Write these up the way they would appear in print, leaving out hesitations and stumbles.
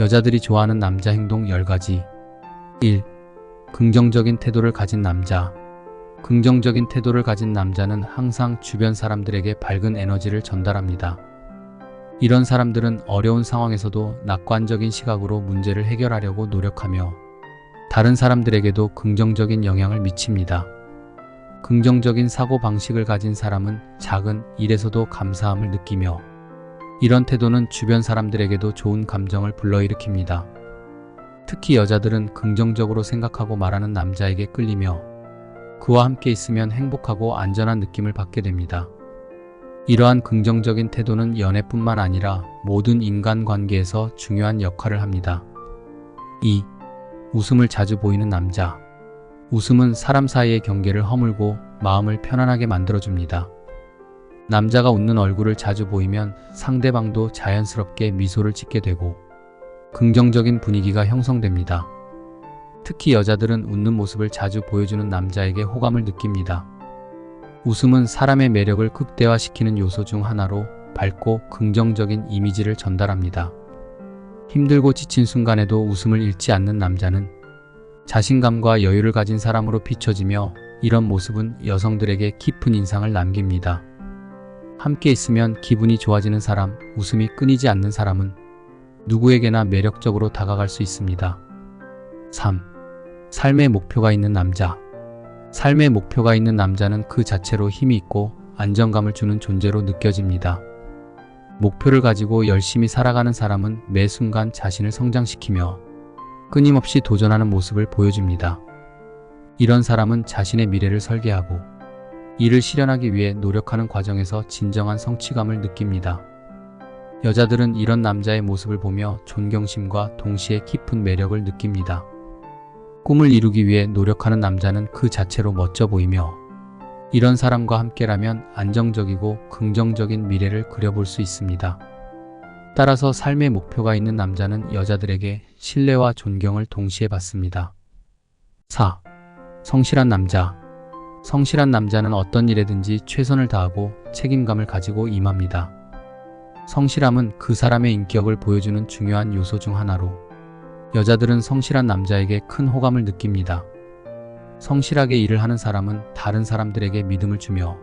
여자들이 좋아하는 남자 행동 10가지. 1. 긍정적인 태도를 가진 남자. 긍정적인 태도를 가진 남자는 항상 주변 사람들에게 밝은 에너지를 전달합니다. 이런 사람들은 어려운 상황에서도 낙관적인 시각으로 문제를 해결하려고 노력하며 다른 사람들에게도 긍정적인 영향을 미칩니다. 긍정적인 사고방식을 가진 사람은 작은 일에서도 감사함을 느끼며 이런 태도는 주변 사람들에게도 좋은 감정을 불러일으킵니다. 특히 여자들은 긍정적으로 생각하고 말하는 남자에게 끌리며 그와 함께 있으면 행복하고 안전한 느낌을 받게 됩니다. 이러한 긍정적인 태도는 연애뿐만 아니라 모든 인간관계에서 중요한 역할을 합니다. 2. 웃음을 자주 보이는 남자. 웃음은 사람 사이의 경계를 허물고 마음을 편안하게 만들어줍니다. 남자가 웃는 얼굴을 자주 보이면 상대방도 자연스럽게 미소를 짓게 되고 긍정적인 분위기가 형성됩니다. 특히 여자들은 웃는 모습을 자주 보여주는 남자에게 호감을 느낍니다. 웃음은 사람의 매력을 극대화시키는 요소 중 하나로 밝고 긍정적인 이미지를 전달합니다. 힘들고 지친 순간에도 웃음을 잃지 않는 남자는 자신감과 여유를 가진 사람으로 비춰지며 이런 모습은 여성들에게 깊은 인상을 남깁니다. 함께 있으면 기분이 좋아지는 사람, 웃음이 끊이지 않는 사람은 누구에게나 매력적으로 다가갈 수 있습니다. 3. 삶의 목표가 있는 남자. 삶의 목표가 있는 남자는 그 자체로 힘이 있고 안정감을 주는 존재로 느껴집니다. 목표를 가지고 열심히 살아가는 사람은 매 순간 자신을 성장시키며 끊임없이 도전하는 모습을 보여줍니다. 이런 사람은 자신의 미래를 설계하고 이를 실현하기 위해 노력하는 과정에서 진정한 성취감을 느낍니다. 여자들은 이런 남자의 모습을 보며 존경심과 동시에 깊은 매력을 느낍니다. 꿈을 이루기 위해 노력하는 남자는 그 자체로 멋져 보이며 이런 사람과 함께라면 안정적이고 긍정적인 미래를 그려볼 수 있습니다. 따라서 삶의 목표가 있는 남자는 여자들에게 신뢰와 존경을 동시에 받습니다. 4. 성실한 남자. 성실한 남자는 어떤 일에든지 최선을 다하고 책임감을 가지고 임합니다. 성실함은 그 사람의 인격을 보여주는 중요한 요소 중 하나로 여자들은 성실한 남자에게 큰 호감을 느낍니다. 성실하게 일을 하는 사람은 다른 사람들에게 믿음을 주며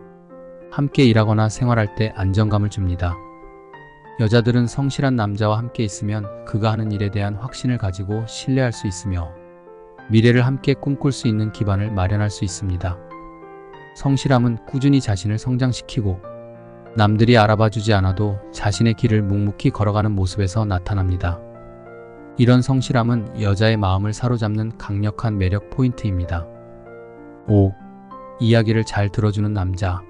함께 일하거나 생활할 때 안정감을 줍니다. 여자들은 성실한 남자와 함께 있으면 그가 하는 일에 대한 확신을 가지고 신뢰할 수 있으며 미래를 함께 꿈꿀 수 있는 기반을 마련할 수 있습니다. 성실함은 꾸준히 자신을 성장시키고 남들이 알아봐주지 않아도 자신의 길을 묵묵히 걸어가는 모습에서 나타납니다. 이런 성실함은 여자의 마음을 사로잡는 강력한 매력 포인트입니다. 5. 이야기를 잘 들어주는 남자.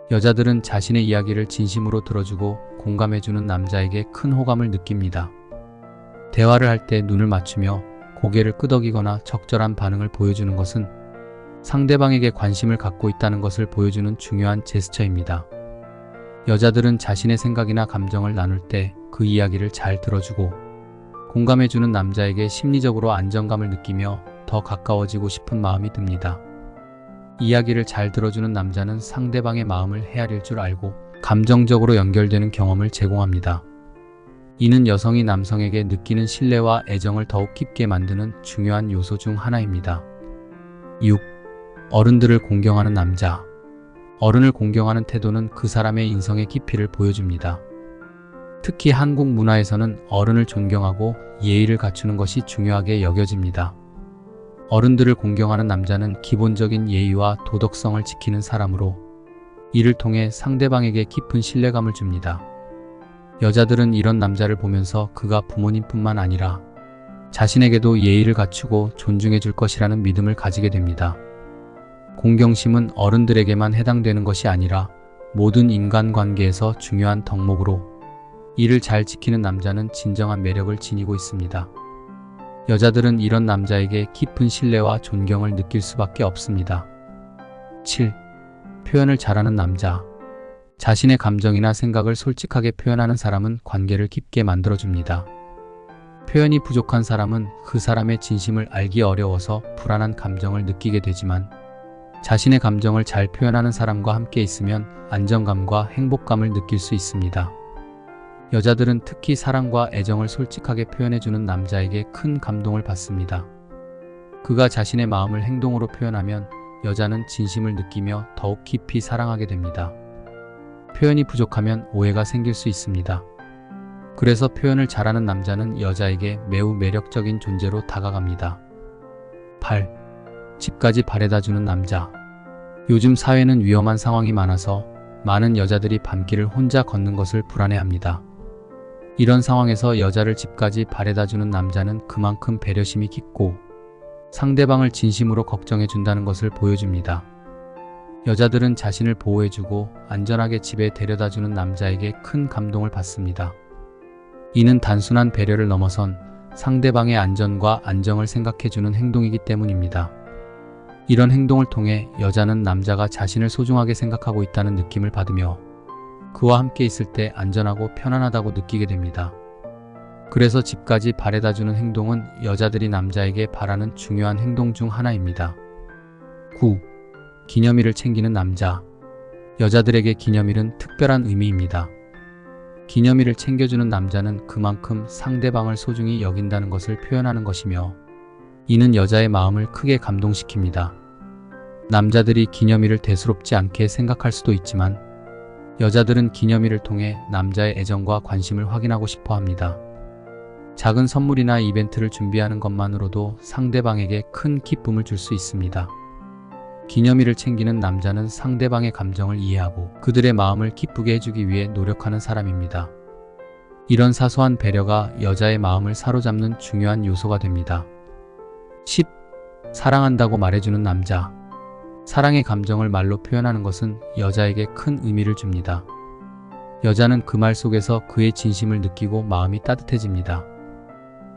여자들은 자신의 이야기를 진심으로 들어주고 공감해주는 남자에게 큰 호감을 느낍니다. 대화를 할 때 눈을 맞추며 고개를 끄덕이거나 적절한 반응을 보여주는 것은 상대방에게 관심을 갖고 있다는 것을 보여주는 중요한 제스처입니다. 여자들은 자신의 생각이나 감정을 나눌 때 그 이야기를 잘 들어주고 공감해주는 남자에게 심리적으로 안정감을 느끼며 더 가까워지고 싶은 마음이 듭니다. 이야기를 잘 들어주는 남자는 상대방의 마음을 헤아릴 줄 알고 감정적으로 연결되는 경험을 제공합니다. 이는 여성이 남성에게 느끼는 신뢰와 애정을 더욱 깊게 만드는 중요한 요소 중 하나입니다. 6. 어른들을 공경하는 남자. 어른을 공경하는 태도는 그 사람의 인성의 깊이를 보여줍니다. 특히 한국 문화에서는 어른을 존경하고 예의를 갖추는 것이 중요하게 여겨집니다. 어른들을 공경하는 남자는 기본적인 예의와 도덕성을 지키는 사람으로 이를 통해 상대방에게 깊은 신뢰감을 줍니다. 여자들은 이런 남자를 보면서 그가 부모님뿐만 아니라 자신에게도 예의를 갖추고 존중해 줄 것이라는 믿음을 가지게 됩니다. 공경심은 어른들에게만 해당되는 것이 아니라 모든 인간관계에서 중요한 덕목으로 이를 잘 지키는 남자는 진정한 매력을 지니고 있습니다. 여자들은 이런 남자에게 깊은 신뢰와 존경을 느낄 수밖에 없습니다. 7. 표현을 잘하는 남자. 자신의 감정이나 생각을 솔직하게 표현하는 사람은 관계를 깊게 만들어줍니다. 표현이 부족한 사람은 그 사람의 진심을 알기 어려워서 불안한 감정을 느끼게 되지만 자신의 감정을 잘 표현하는 사람과 함께 있으면 안정감과 행복감을 느낄 수 있습니다. 여자들은 특히 사랑과 애정을 솔직하게 표현해주는 남자에게 큰 감동을 받습니다. 그가 자신의 마음을 행동으로 표현하면 여자는 진심을 느끼며 더욱 깊이 사랑하게 됩니다. 표현이 부족하면 오해가 생길 수 있습니다. 그래서 표현을 잘하는 남자는 여자에게 매우 매력적인 존재로 다가갑니다. 8. 집까지 바래다주는 남자. 요즘 사회는 위험한 상황이 많아서 많은 여자들이 밤길을 혼자 걷는 것을 불안해합니다. 이런 상황에서 여자를 집까지 바래다주는 남자는 그만큼 배려심이 깊고 상대방을 진심으로 걱정해준다는 것을 보여줍니다. 여자들은 자신을 보호해주고 안전하게 집에 데려다주는 남자에게 큰 감동을 받습니다. 이는 단순한 배려를 넘어선 상대방의 안전과 안정을 생각해주는 행동이기 때문입니다. 이런 행동을 통해 여자는 남자가 자신을 소중하게 생각하고 있다는 느낌을 받으며 그와 함께 있을 때 안전하고 편안하다고 느끼게 됩니다. 그래서 집까지 바래다주는 행동은 여자들이 남자에게 바라는 중요한 행동 중 하나입니다. 9. 기념일을 챙기는 남자. 여자들에게 기념일은 특별한 의미입니다. 기념일을 챙겨주는 남자는 그만큼 상대방을 소중히 여긴다는 것을 표현하는 것이며 이는 여자의 마음을 크게 감동시킵니다. 남자들이 기념일을 대수롭지 않게 생각할 수도 있지만 여자들은 기념일을 통해 남자의 애정과 관심을 확인하고 싶어 합니다. 작은 선물이나 이벤트를 준비하는 것만으로도 상대방에게 큰 기쁨을 줄 수 있습니다. 기념일을 챙기는 남자는 상대방의 감정을 이해하고 그들의 마음을 기쁘게 해주기 위해 노력하는 사람입니다. 이런 사소한 배려가 여자의 마음을 사로잡는 중요한 요소가 됩니다. 10. 사랑한다고 말해주는 남자. 사랑의 감정을 말로 표현하는 것은 여자에게 큰 의미를 줍니다. 여자는 그 말 속에서 그의 진심을 느끼고 마음이 따뜻해집니다.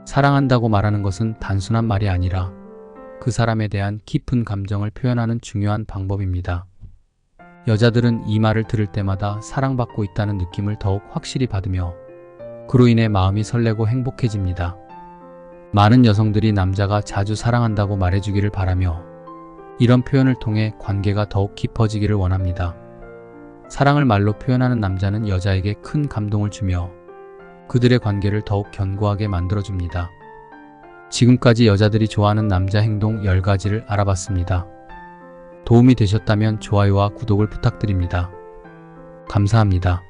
사랑한다고 말하는 것은 단순한 말이 아니라 그 사람에 대한 깊은 감정을 표현하는 중요한 방법입니다. 여자들은 이 말을 들을 때마다 사랑받고 있다는 느낌을 더욱 확실히 받으며 그로 인해 마음이 설레고 행복해집니다. 많은 여성들이 남자가 자주 사랑한다고 말해주기를 바라며 이런 표현을 통해 관계가 더욱 깊어지기를 원합니다. 사랑을 말로 표현하는 남자는 여자에게 큰 감동을 주며 그들의 관계를 더욱 견고하게 만들어줍니다. 지금까지 여자들이 좋아하는 남자 행동 10가지를 알아봤습니다. 도움이 되셨다면 좋아요와 구독을 부탁드립니다. 감사합니다.